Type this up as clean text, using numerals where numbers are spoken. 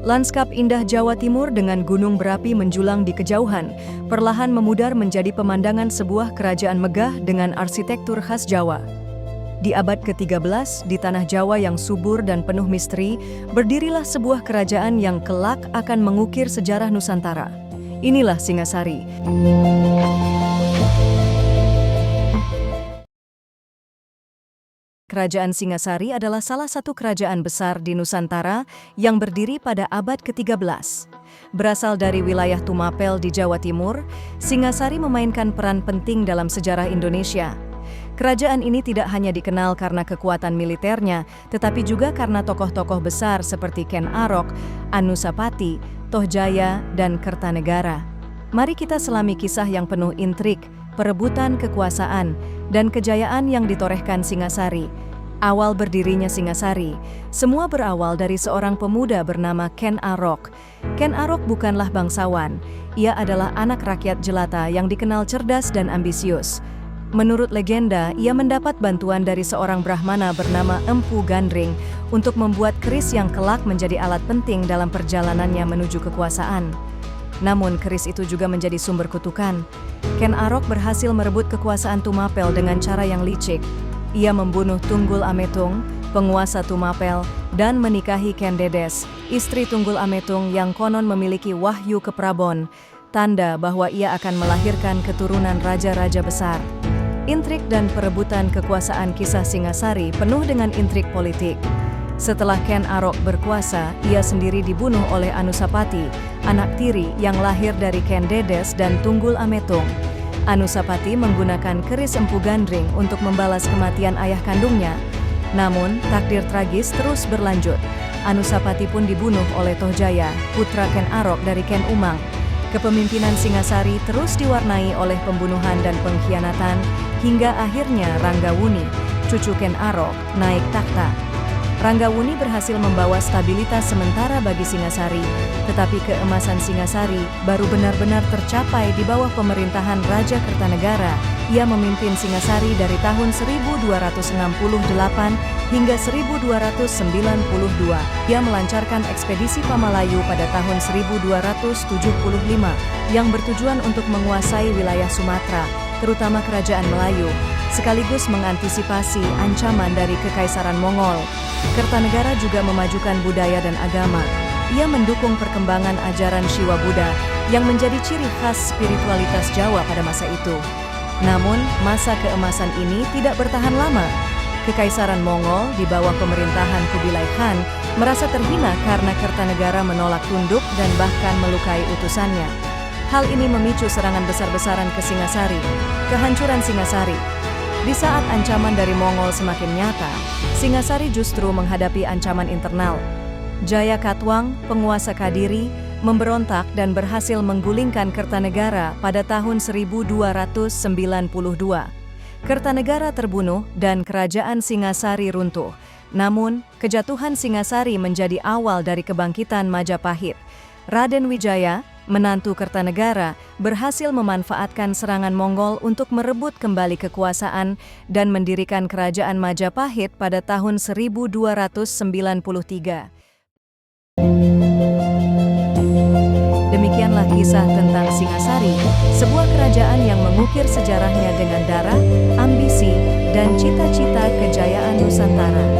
Lanskap indah Jawa Timur dengan gunung berapi menjulang di kejauhan, perlahan memudar menjadi pemandangan sebuah kerajaan megah dengan arsitektur khas Jawa. Di abad ke-13, di tanah Jawa yang subur dan penuh misteri, berdirilah sebuah kerajaan yang kelak akan mengukir sejarah Nusantara. Inilah Singasari. Kerajaan Singasari adalah salah satu kerajaan besar di Nusantara yang berdiri pada abad ke-13. Berasal dari wilayah Tumapel di Jawa Timur, Singasari memainkan peran penting dalam sejarah Indonesia. Kerajaan ini tidak hanya dikenal karena kekuatan militernya, tetapi juga karena tokoh-tokoh besar seperti Ken Arok, Anusapati, Tohjaya, dan Kertanegara. Mari kita selami kisah yang penuh intrik, perebutan kekuasaan, dan kejayaan yang ditorehkan Singasari. Awal berdirinya Singasari, semua berawal dari seorang pemuda bernama Ken Arok. Ken Arok bukanlah bangsawan, ia adalah anak rakyat jelata yang dikenal cerdas dan ambisius. Menurut legenda, ia mendapat bantuan dari seorang Brahmana bernama Empu Gandring untuk membuat keris yang kelak menjadi alat penting dalam perjalanannya menuju kekuasaan. Namun keris itu juga menjadi sumber kutukan. Ken Arok berhasil merebut kekuasaan Tumapel dengan cara yang licik. Ia membunuh Tunggul Ametung, penguasa Tumapel, dan menikahi Ken Dedes, istri Tunggul Ametung yang konon memiliki wahyu ke Prabon, tanda bahwa ia akan melahirkan keturunan raja-raja besar. Intrik dan perebutan kekuasaan kisah Singasari penuh dengan intrik politik. Setelah Ken Arok berkuasa, ia sendiri dibunuh oleh Anusapati, anak tiri yang lahir dari Ken Dedes dan Tunggul Ametung. Anusapati menggunakan keris Empu Gandring untuk membalas kematian ayah kandungnya. Namun, takdir tragis terus berlanjut. Anusapati pun dibunuh oleh Tohjaya, putra Ken Arok dari Ken Umang. Kepemimpinan Singasari terus diwarnai oleh pembunuhan dan pengkhianatan, hingga akhirnya Ranggawuni, cucu Ken Arok, naik takhta. Ranggawuni berhasil membawa stabilitas sementara bagi Singasari, tetapi keemasan Singasari baru benar-benar tercapai di bawah pemerintahan Raja Kertanegara. Ia memimpin Singasari dari tahun 1268 hingga 1292. Ia melancarkan ekspedisi Pamalayu pada tahun 1275 yang bertujuan untuk menguasai wilayah Sumatera, terutama Kerajaan Melayu, sekaligus mengantisipasi ancaman dari Kekaisaran Mongol. Kertanegara juga memajukan budaya dan agama. Ia mendukung perkembangan ajaran Shiwa Buddha yang menjadi ciri khas spiritualitas Jawa pada masa itu. Namun, masa keemasan ini tidak bertahan lama. Kekaisaran Mongol di bawah pemerintahan Kubilai Khan merasa terhina karena Kertanegara menolak tunduk dan bahkan melukai utusannya. Hal ini memicu serangan besar-besaran ke Singasari. Kehancuran Singasari. Di saat ancaman dari Mongol semakin nyata, Singasari justru menghadapi ancaman internal. Jaya Katwang, penguasa Kadiri, memberontak dan berhasil menggulingkan Kertanegara pada tahun 1292. Kertanegara terbunuh dan kerajaan Singasari runtuh. Namun, kejatuhan Singasari menjadi awal dari kebangkitan Majapahit. Raden Wijaya, menantu Kertanegara, berhasil memanfaatkan serangan Mongol untuk merebut kembali kekuasaan dan mendirikan kerajaan Majapahit pada tahun 1293. Demikianlah kisah tentang Singasari, sebuah kerajaan yang mengukir sejarahnya dengan darah, ambisi, dan cita-cita kejayaan Nusantara.